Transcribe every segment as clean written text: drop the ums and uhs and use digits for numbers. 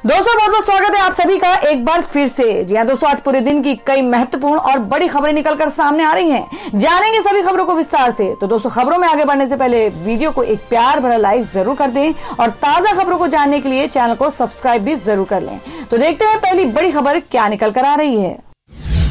दोस्तों बहुत बहुत स्वागत है आप सभी का एक बार फिर से। जी हाँ दोस्तों, आज पूरे दिन की कई महत्वपूर्ण और बड़ी खबरें निकलकर सामने आ रही हैं। जानेंगे सभी खबरों को विस्तार से। तो दोस्तों खबरों में आगे बढ़ने से पहले वीडियो को एक प्यार भरा लाइक जरूर कर दें और ताजा खबरों को जानने के लिए चैनल को सब्सक्राइब भी जरूर कर लें। तो देखते हैं पहली बड़ी खबर क्या निकल कर आ रही है।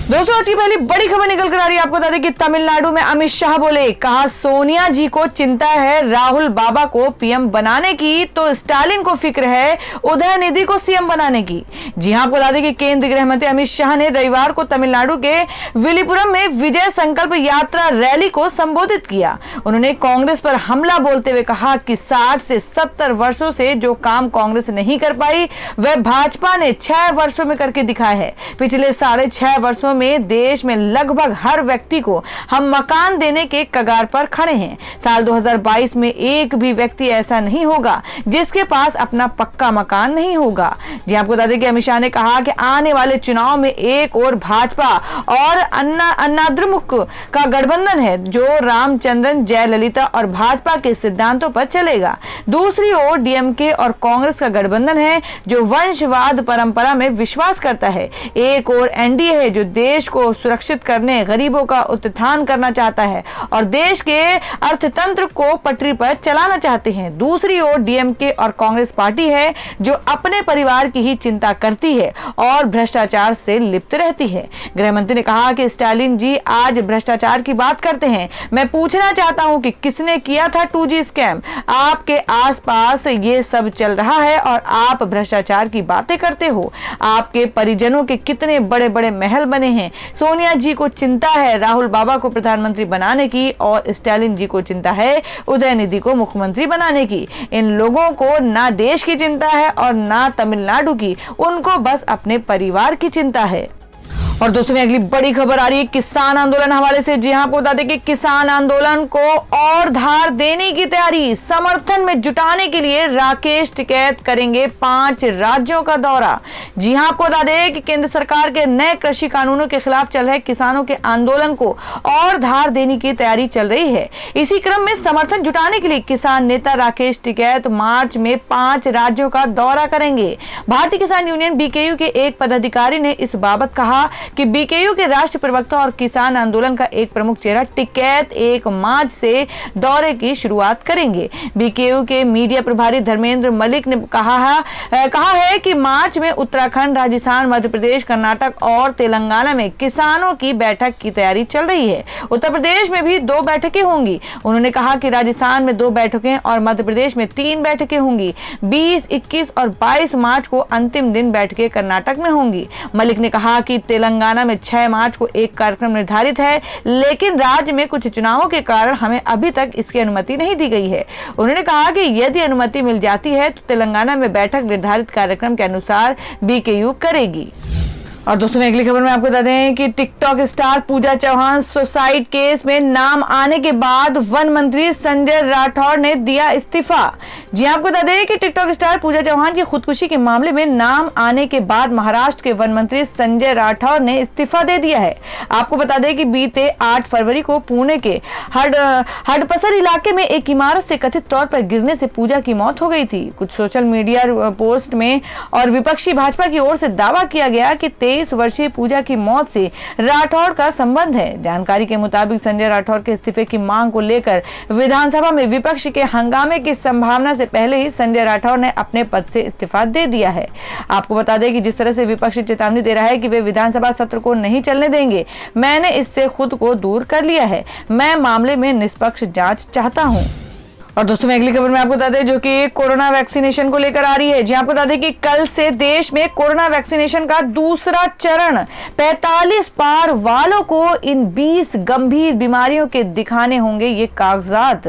दोस्तों आज की पहली बड़ी खबर निकल कर आ रही है। आपको बता दें कि तमिलनाडु में अमित शाह बोले, कहा सोनिया जी को चिंता है राहुल बाबा को पीएम बनाने की, तो स्टालिन को फिक्र है उदयनिधि को सीएम बनाने की। जी हां, आपको बता दें कि केंद्रीय गृह मंत्री अमित शाह ने रविवार को तमिलनाडु के विलीपुरम में विजय संकल्प यात्रा रैली को संबोधित किया। उन्होंने कांग्रेस पर हमला बोलते हुए कहा कि 60 से 70 वर्षों से जो काम कांग्रेस नहीं कर पाई वह भाजपा ने 6 वर्षों में करके दिखाया है। पिछले 6.5 वर्षों में देश में लगभग हर व्यक्ति को हम मकान देने के कगार पर खड़े हैं। साल 2022 में एक भी व्यक्ति ऐसा नहीं होगा जिसके पास अपना पक्का मकान नहीं होगा। जी आपको बता दें कि अमित शाह ने कहा कि आने वाले चुनाव में एक और भाजपा और अन्नाद्रमुक का गठबंधन है जो रामचंद्रन, जयललिता और भाजपा के सिद्धांतों पर चलेगा। दूसरी ओर डीएमके और कांग्रेस का गठबंधन है जो वंशवाद परंपरा में विश्वास करता है। एक और एनडीए है जो देश को सुरक्षित करने, गरीबों का उत्थान करना चाहता है और देश के अर्थतंत्र को पटरी पर चलाना चाहते हैं। दूसरी ओर डीएमके और कांग्रेस पार्टी है जो अपने परिवार की ही चिंता करती है और भ्रष्टाचार से लिप्त रहती है। गृह मंत्री ने कहा कि स्टालिन जी आज भ्रष्टाचार की बात करते हैं। मैं पूछना चाहता हूं कि किसने किया था 2G स्कैम? आपके आसपास ये सब चल रहा है और आप भ्रष्टाचार की बातें करते हो। आपके परिजनों के कितने बड़े बड़े महल बने हैं। सोनिया जी को चिंता है राहुल बाबा को प्रधानमंत्री बनाने की और स्टालिन जी को चिंता है उदयनिधि को मुख्यमंत्री बनाने की। इन लोगों को ना देश की चिंता है और ना तमिलनाडु की, उनको बस अपने परिवार की चिंता है। और दोस्तों में अगली बड़ी खबर आ रही है किसान आंदोलन हवाले से। जी हां, आपको बता दें कि किसान आंदोलन को और धार देने की तैयारी, समर्थन में जुटाने के लिए राकेश टिकैत करेंगे 5 राज्यों का दौरा। जी हां, आपको बता दें कि केंद्र सरकार के नए कृषि कानूनों के खिलाफ चल रहे किसानों के आंदोलन को और धार देने की तैयारी चल रही है। इसी क्रम में समर्थन जुटाने के लिए किसान नेता राकेश टिकैत मार्च में 5 राज्यों का दौरा करेंगे। भारतीय किसान यूनियन बीकेयू के एक पदाधिकारी ने इस बाबत कहा कि बीकेयू के राष्ट्रीय प्रवक्ता और किसान आंदोलन का एक प्रमुख चेहरा टिकैत 1 मार्च से दौरे की शुरुआत करेंगे। बीकेयू के मीडिया प्रभारी धर्मेंद्र मलिक ने कहा है कि मार्च में उत्तराखंड, राजस्थान, मध्य प्रदेश, कर्नाटक और तेलंगाना में किसानों की बैठक की तैयारी चल रही है। उत्तर प्रदेश में भी 2 बैठकें होंगी। उन्होंने कहा कि राजस्थान में 2 बैठकें और मध्य प्रदेश में 3 बैठकें होंगी। 20, 21 और 22 मार्च को अंतिम दिन बैठकें कर्नाटक में होंगी। मलिक ने कहा कि तेलंगाना में 6 मार्च को एक कार्यक्रम निर्धारित है, लेकिन राज्य में कुछ चुनावों के कारण हमें अभी तक इसकी अनुमति नहीं दी गई है। उन्होंने कहा कि यदि अनुमति मिल जाती है तो तेलंगाना में बैठक निर्धारित कार्यक्रम के अनुसार बीकेयू करेगी। और दोस्तों में अगली खबर में आपको बता दें कि टिकटॉक स्टार पूजा चौहान सुसाइड केस में नाम आने के बाद वन मंत्री संजय राठौड़ ने दिया इस्तीफा। जी आपको बता दें कि टिकटॉक स्टार पूजा चौहान की खुदकुशी के मामले में नाम आने के बाद महाराष्ट्र के वन मंत्री संजय राठौड़ ने इस्तीफा दे दिया है। आपको बता दें कि बीते 8 फरवरी को पुणे के हडपसर इलाके में एक इमारत से कथित तौर पर गिरने से पूजा की मौत हो गई थी। कुछ सोशल मीडिया पोस्ट में और विपक्षी भाजपा की ओर से दावा किया गया कि 23 वर्षीय पूजा की मौत से राठौड़ का संबंध है। जानकारी के मुताबिक संजय राठौड़ के इस्तीफे की मांग को लेकर विधानसभा में विपक्ष के हंगामे की संभावना से पहले ही संजय राठौड़ ने अपने पद से इस्तीफा दे दिया है। आपको बता दें कि जिस तरह से विपक्ष चेतावनी दे रहा है कि वे विधानसभा सत्र को नहीं चलने देंगे, मैंने इससे खुद को दूर कर लिया है। मैं मामले में निष्पक्ष जांच चाहता हूं। और दोस्तों में अगली खबर में आपको बता दें जो कि कोरोना वैक्सीनेशन को लेकर आ रही है। जी आपको बता दें कि कल से देश में कोरोना वैक्सीनेशन का दूसरा चरण 45 पार वालों को इन 20 गंभीर बीमारियों के दिखाने होंगे ये कागजात।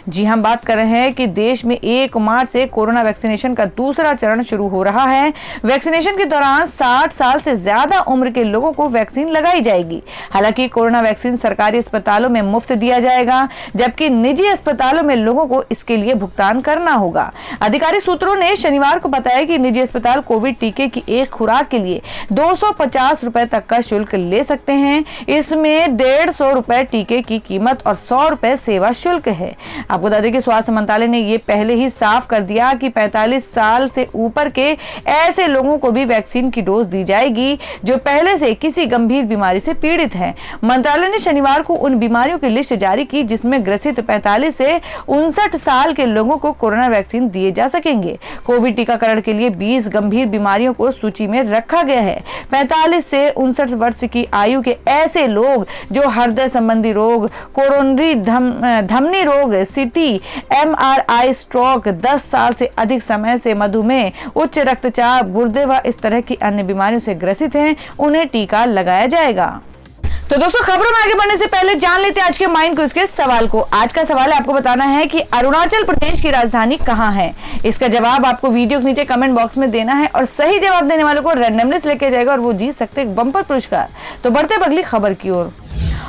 जी हम बात कर रहे हैं कि देश में 1 मार्च से कोरोना वैक्सीनेशन का दूसरा चरण शुरू हो रहा है। वैक्सीनेशन के दौरान 60 साल से ज्यादा उम्र के लोगों को वैक्सीन लगाई जाएगी। हालांकि कोरोना वैक्सीन सरकारी अस्पतालों में मुफ्त दिया जाएगा, जबकि निजी अस्पतालों में लोगों को इसके लिए भुगतान करना होगा। अधिकारिक सूत्रों ने शनिवार को बताया कि निजी अस्पताल कोविड टीके की एक खुराक के लिए 250 रुपए तक का शुल्क ले सकते हैं। इसमें 150 रुपए टीके की कीमत और 100 रुपए सेवा शुल्क है। आपको बता दें कि स्वास्थ्य मंत्रालय ने यह पहले ही साफ कर दिया कि 45 साल से ऊपर के ऐसे लोगों को भी वैक्सीन की डोज दी जाएगी जो पहले से किसी गंभीर बीमारी से पीड़ित हैं। मंत्रालय ने शनिवार को उन बीमारियों की लिस्ट जारी की जिसमें ग्रसित 45 से 59 साल के लोगों को कोरोना वैक्सीन दिए जा सकेंगे। कोविड टीकाकरण के लिए 20 गंभीर बीमारियों को सूची में रखा गया है। 45 से 59 वर्ष की आयु के ऐसे लोग जो हृदय संबंधी रोग, कोरोनरी धमनी रोग, सीटी, MRI, स्ट्रोक, 10 साल से अधिक समय से मधुमेह, उच्च रक्तचाप, गुर्दे व इस तरह की अन्य बीमारियों से ग्रसित हैं, उन्हें टीका लगाया जाएगा। तो दोस्तों, खबरों में आगे बढ़ने से पहले जान लेते हैं आज के माइंड क्विज के सवाल को। आज का सवाल है, आपको बताना है कि अरुणाचल प्रदेश की राजधानी कहां है। इसका जवाब आपको वीडियो के नीचे कमेंट बॉक्स में देना है और सही जवाब देने वालों को रैंडमनेस लेके जाएगा और वो जीत सकते हैं बम्पर पुरस्कार। तो बढ़ते हैं अगली खबर की ओर।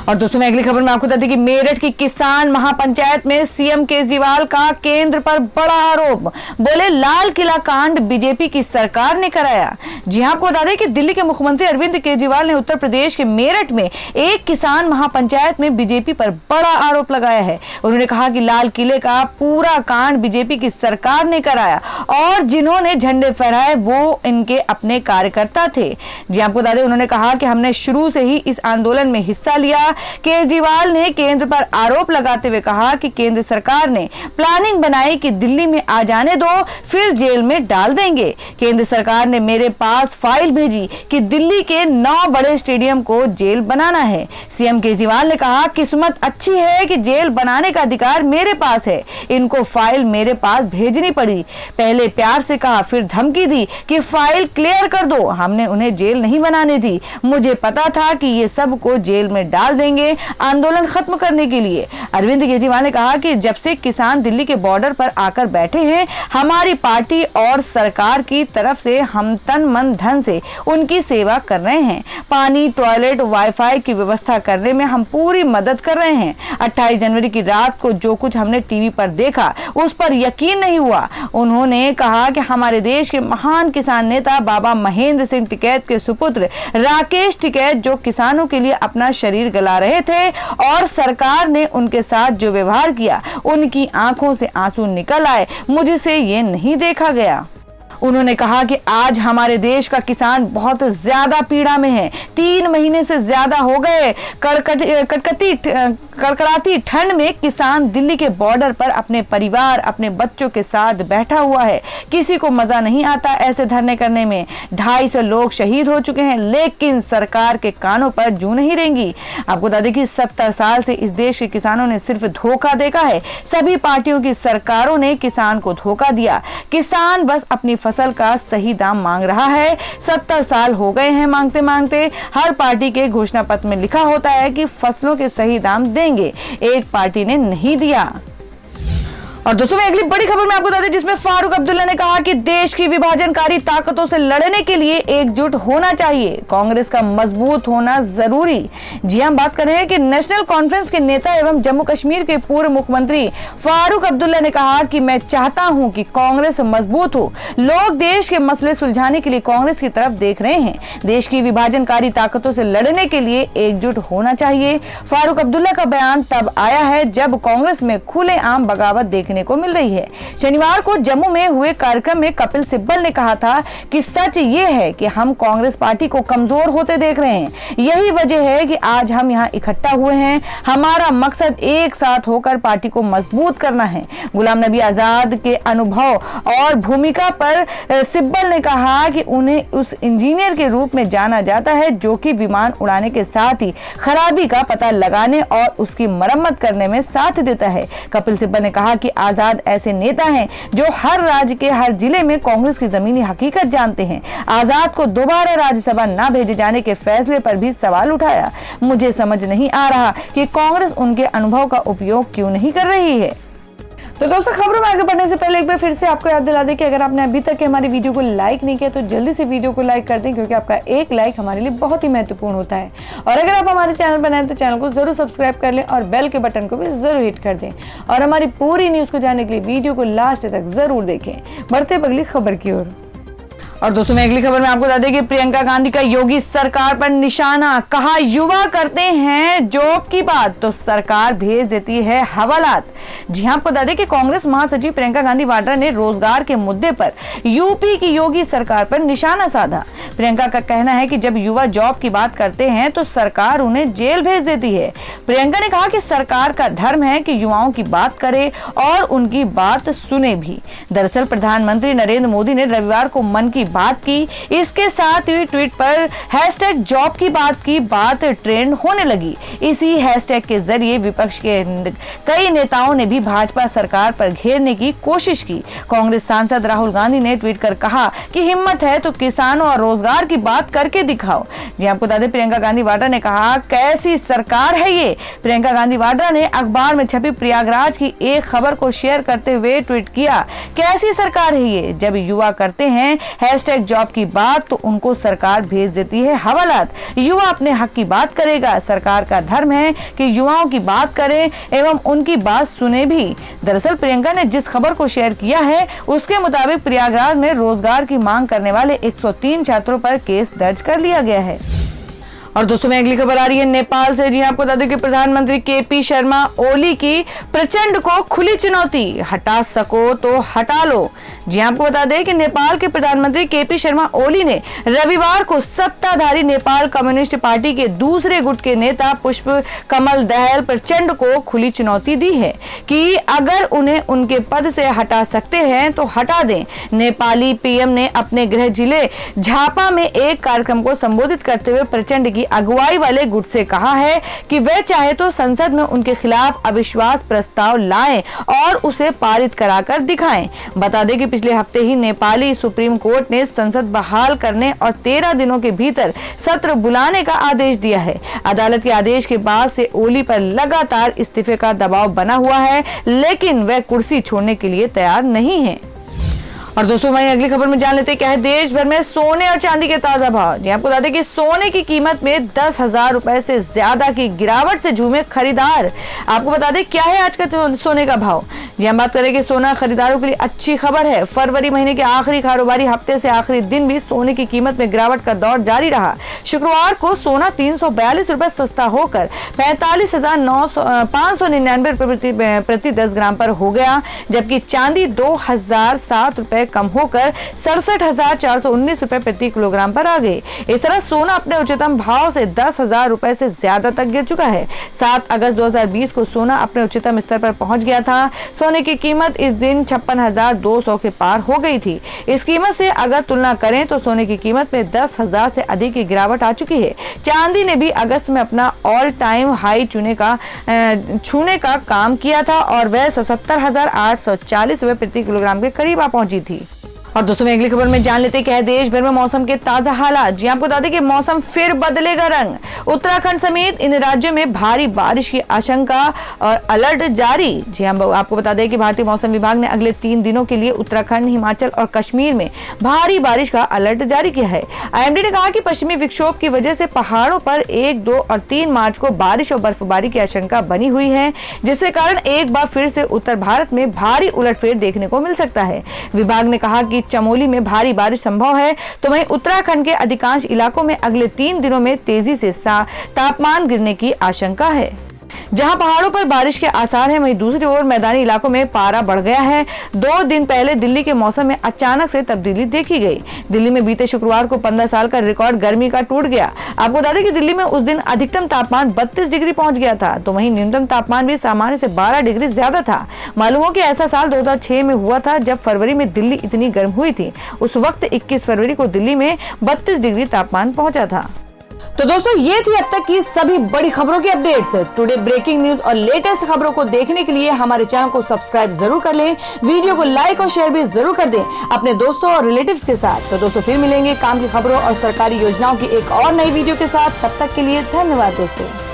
और दोस्तों, मैं अगली खबर में आपको बता दें कि मेरठ की किसान महापंचायत में सीएम केजरीवाल का केंद्र पर बड़ा आरोप। बोले लाल किला कांड बीजेपी की सरकार ने कराया। जी हां, आपको बता दें कि दिल्ली के मुख्यमंत्री अरविंद केजरीवाल ने उत्तर प्रदेश के मेरठ में एक किसान महापंचायत में बीजेपी पर बड़ा आरोप लगाया है। उन्होंने कहा कि लाल किले का पूरा कांड बीजेपी की सरकार ने कराया और जिन्होंने झंडे फहराए वो इनके अपने कार्यकर्ता थे। जी, आपको बता दें, उन्होंने कहा कि हमने शुरू से ही इस आंदोलन में हिस्सा लिया। केजरीवाल ने केंद्र पर आरोप लगाते हुए कहा कि केंद्र सरकार ने प्लानिंग बनाई कि दिल्ली में आ जाने दो, फिर जेल में डाल देंगे। केंद्र सरकार ने मेरे पास फाइल भेजी कि दिल्ली के 9 बड़े स्टेडियम को जेल बनाना है। सीएम केजरीवाल ने कहा, किस्मत अच्छी है कि जेल बनाने का अधिकार मेरे पास है। इनको फाइल मेरे पास भेजनी पड़ी। पहले प्यार से कहा, फिर धमकी दी कि फाइल क्लियर कर दो। हमने उन्हें जेल नहीं बनाने दी। मुझे पता था कि ये सब को जेल में डाल देंगे आंदोलन खत्म करने के लिए। अरविंद केजरीवाल ने कहा कि जब से किसान दिल्ली के बॉर्डर पर आकर बैठे हैं, हमारी पार्टी और सरकार की तरफ से हम तन मन धन से उनकी सेवा कर रहे हैं। पानी, टॉयलेट, वाईफाई की व्यवस्था करने में हम पूरी मदद कर रहे हैं। 28 जनवरी की रात को जो कुछ हमने टीवी पर देखा उस पर यकीन नहीं हुआ। उन्होंने कहा कि हमारे देश के महान किसान नेता बाबा महेंद्र सिंह टिकैत के सुपुत्र राकेश टिकैत जो किसानों के लिए अपना शरीर गला रहे थे और सरकार ने उनके साथ जो व्यवहार किया, उनकी आंखों से आंसू निकल आए। मुझसे ये नहीं देखा गया। उन्होंने कहा कि आज हमारे देश का किसान बहुत ज्यादा पीड़ा में है। 3 महीने से ज्यादा हो गए। कड़कड़ाती ठंड में किसान दिल्ली के बॉर्डर पर अपने परिवार, अपने बच्चों के साथ बैठा हुआ है। किसी को मजा नहीं आता ऐसे धरने करने में। 250 लोग शहीद हो चुके हैं, लेकिन सरकार के कानों पर जूं नहीं रेंगी। आपको बता दें कि 70 साल से इस देश के किसानों ने सिर्फ धोखा देखा है। सभी पार्टियों की सरकारों ने किसान को धोखा दिया। किसान बस अपनी फसल का सही दाम मांग रहा है। 70 साल हो गए हैं मांगते मांगते। हर पार्टी के घोषणा पत्र में लिखा होता है कि फसलों के सही दाम देंगे, एक पार्टी ने नहीं दिया। और दोस्तों, मैं अगली बड़ी खबर में आपको बता दें जिसमें फारूक अब्दुल्ला ने कहा कि देश की विभाजनकारी ताकतों से लड़ने के लिए एकजुट होना चाहिए, कांग्रेस का मजबूत होना जरूरी। जी, हम बात कर रहे हैं कि नेशनल कॉन्फ्रेंस के नेता एवं जम्मू कश्मीर के पूर्व मुख्यमंत्री फारूक अब्दुल्ला ने कहा कि मैं चाहता हूं कि कांग्रेस मजबूत हो। लोग देश के मसले सुलझाने के लिए कांग्रेस की तरफ देख रहे हैं। देश की विभाजनकारी ताकतों से लड़ने के लिए एकजुट होना चाहिए। फारूक अब्दुल्ला का बयान तब आया है जब कांग्रेस में खुलेआम बगावत देखने को मिल रही है। शनिवार को जम्मू में हुए कार्यक्रम में कपिल सिब्बल ने कहा था कि सच ये है कि हम कांग्रेस पार्टी को कमजोर होते देख रहे हैं। यही वजह है कि आज हम यहाँ इकट्ठा हुए हैं। हमारा मकसद एक साथ होकर पार्टी को मजबूत करना है। गुलाम नबी आजाद के अनुभव और भूमिका पर सिब्बल ने कहा कि उन्हें उस इंजीनियर के रूप में जाना जाता है जो कि विमान उड़ाने के साथ ही खराबी का पता लगाने और उसकी मरम्मत करने में साथ देता है। कपिल सिब्बल ने कहा कि आजाद ऐसे नेता हैं जो हर राज्य के हर जिले में कांग्रेस की जमीनी हकीकत जानते हैं। आजाद को दोबारा राज्यसभा न भेजे जाने के फैसले पर भी सवाल उठाया। मुझे समझ नहीं आ रहा कि कांग्रेस उनके अनुभव का उपयोग क्यों नहीं कर रही है। तो दोस्तों खबरों में आगे बढ़ने से पहले एक बार फिर से आपको याद दिला दें कि अगर आपने अभी तक हमारी वीडियो को लाइक नहीं किया तो जल्दी से वीडियो को लाइक कर दें, क्योंकि आपका एक लाइक हमारे लिए बहुत ही महत्वपूर्ण होता है। और अगर आप हमारे चैनल पर नए हैं तो चैनल को जरूर सब्सक्राइब कर लें और बेल के बटन को भी जरूर हिट कर दें। और हमारी पूरी न्यूज को जानने के लिए वीडियो को लास्ट तक जरूर देखें। बढ़ते अगली खबर की ओर। और दोस्तों मैं अगली खबर में आपको बता दें कि प्रियंका गांधी का योगी सरकार पर निशाना, कहा युवा करते हैं जॉब की बात तो सरकार भेज देती है हवालात। जी हां, आपको बता दें कि कांग्रेस महासचिव प्रियंका गांधी वाड्रा ने रोजगार के मुद्दे पर यूपी की योगी सरकार पर निशाना साधा। प्रियंका का कहना है कि जब युवा जॉब की बात करते हैं तो सरकार उन्हें जेल भेज देती है। प्रियंका ने कहा कि सरकार का धर्म है कि युवाओं की बात करे और उनकी बात सुने भी। दरअसल प्रधानमंत्री नरेंद्र मोदी ने रविवार को मन की बात की। इसके साथ ही ट्वीट पर हैशटैग जॉब की बात ट्रेंड होने लगी। इसी हैशटैग के जरिए विपक्ष के कई नेताओं ने भी भाजपा सरकार पर घेरने की कोशिश की। कांग्रेस सांसद राहुल गांधी ने ट्वीट कर कहा कि हिम्मत है तो किसानों और रोजगार की बात करके दिखाओ। जी आपको बता दें, प्रियंका गांधी वाड्रा ने कहा कैसी सरकार है ये। प्रियंका गांधी वाड्रा ने अखबार में छपी प्रयागराज की एक खबर को शेयर करते हुए ट्वीट किया, कैसी सरकार है ये, जब युवा करते हैं हैशटैग जॉब की बात तो उनको सरकार भेज देती है हवालात। युवा अपने हक की बात करेगा, सरकार का धर्म है कि युवाओं की बात करें एवं उनकी बात सुने भी। दरअसल प्रियंका ने जिस खबर को शेयर किया है उसके मुताबिक प्रयागराज में रोजगार की मांग करने वाले 103 छात्रों पर केस दर्ज कर लिया गया है। और दोस्तों में अगली खबर आ रही है नेपाल से। जी आपको बता दें कि प्रधानमंत्री केपी शर्मा ओली की प्रचंड को खुली चुनौती, हटा सको तो हटा लो। जी आपको बता दें कि नेपाल के प्रधानमंत्री केपी शर्मा ओली ने रविवार को सत्ताधारी नेपाल कम्युनिस्ट पार्टी के दूसरे गुट के नेता पुष्प कमल दहल प्रचंड को खुली चुनौती दी है कि अगर उन्हें उनके पद से हटा सकते हैं तो हटा दें। नेपाली पीएम ने अपने गृह जिले झापा में एक कार्यक्रम को संबोधित करते हुए प्रचंड की अगुवाई वाले गुट से कहा है कि वे चाहे तो संसद में उनके खिलाफ अविश्वास प्रस्ताव लाएं और उसे पारित कराकर दिखाएं। बता दें कि पिछले हफ्ते ही नेपाली सुप्रीम कोर्ट ने संसद बहाल करने और 13 दिनों के भीतर सत्र बुलाने का आदेश दिया है। अदालत के आदेश के बाद से ओली पर लगातार इस्तीफे का दबाव बना हुआ है, लेकिन वह कुर्सी छोड़ने के लिए तैयार नहीं है। और दोस्तों वहीं अगली खबर में जान लेते हैं क्या है देश भर में सोने और चांदी के ताजा भाव। जी आपको बता दें कि सोने की कीमत में 10,000 रुपए से ज्यादा की गिरावट से झूमे खरीदार। आपको बता दें क्या है आज का सोने का भाव। जी हम बात करें कि सोना खरीदारों के लिए अच्छी खबर है। फरवरी महीने के आखिरी कारोबारी हफ्ते से आखिरी दिन भी सोने की कीमत में गिरावट का दौर जारी रहा। शुक्रवार को सोना 342 रुपए सस्ता होकर 45,599 रुपए प्रति 10 ग्राम पर हो गया, जबकि चांदी 2,007 रुपए कम होकर 67,419 रुपए प्रति किलोग्राम पर आ गई। इस तरह सोना अपने उच्चतम भाव से 10,000 रुपए से ज्यादा तक गिर चुका है। 7 अगस्त 2020 को सोना अपने उच्चतम स्तर पर पहुंच गया था। सोने की कीमत इस दिन 56,200 के पार हो गई थी। इस कीमत से अगर तुलना करें तो सोने की कीमत में 10,000 से अधिक की गिरावट आ चुकी है। चांदी ने भी अगस्त में अपना ऑल टाइम हाई छूने का काम किया था और वह 77,840 रुपए प्रति किलोग्राम के करीब आ पहुंची थी। और दोस्तों अगली खबर में जान लेते हैं क्या है देश भर में मौसम के ताजा हालात। जी आपको बता दें कि मौसम फिर बदलेगा रंग। उत्तराखंड समेत इन राज्यों में भारी बारिश की आशंका और अलर्ट जारी। जी हम आपको बता दें कि भारतीय मौसम विभाग ने अगले 3 दिनों के लिए उत्तराखंड, हिमाचल और कश्मीर में भारी बारिश का अलर्ट जारी किया है। आईएमडी ने कहा कि पश्चिमी विक्षोभ की वजह से पहाड़ों पर 1, 2 और 3 मार्च को बारिश और बर्फबारी की आशंका बनी हुई है, जिसके कारण एक बार फिर से उत्तर भारत में भारी उलटफेर देखने को मिल सकता है। विभाग ने कहा कि चमोली में भारी बारिश संभव है, तो वहीं उत्तराखंड के अधिकांश इलाकों में अगले 3 दिनों में तेजी से तापमान गिरने की आशंका है। जहां पहाड़ों पर बारिश के आसार हैं, वहीं दूसरी ओर मैदानी इलाकों में पारा बढ़ गया है। 2 दिन पहले दिल्ली के मौसम में अचानक से तब्दीली देखी गई। दिल्ली में बीते शुक्रवार को 15 साल का रिकॉर्ड गर्मी का टूट गया। आपको बता दें कि दिल्ली में उस दिन अधिकतम तापमान 32 डिग्री पहुंच गया था, तो वहीं न्यूनतम तापमान भी सामान्य से 12 डिग्री ज्यादा था। मालूम हो कि ऐसा साल 2006 में हुआ था, जब फरवरी में दिल्ली इतनी गर्म हुई थी। उस वक्त 21 फरवरी को दिल्ली में 32 डिग्री तापमान पहुंचा था। तो दोस्तों ये थी अब तक की सभी बड़ी खबरों की अपडेट्स। टुडे ब्रेकिंग न्यूज और लेटेस्ट खबरों को देखने के लिए हमारे चैनल को सब्सक्राइब जरूर कर लें, वीडियो को लाइक और शेयर भी जरूर कर दें अपने दोस्तों और रिलेटिव्स के साथ। तो दोस्तों फिर मिलेंगे काम की खबरों और सरकारी योजनाओं की एक और नई वीडियो के साथ। तब तक के लिए धन्यवाद दोस्तों।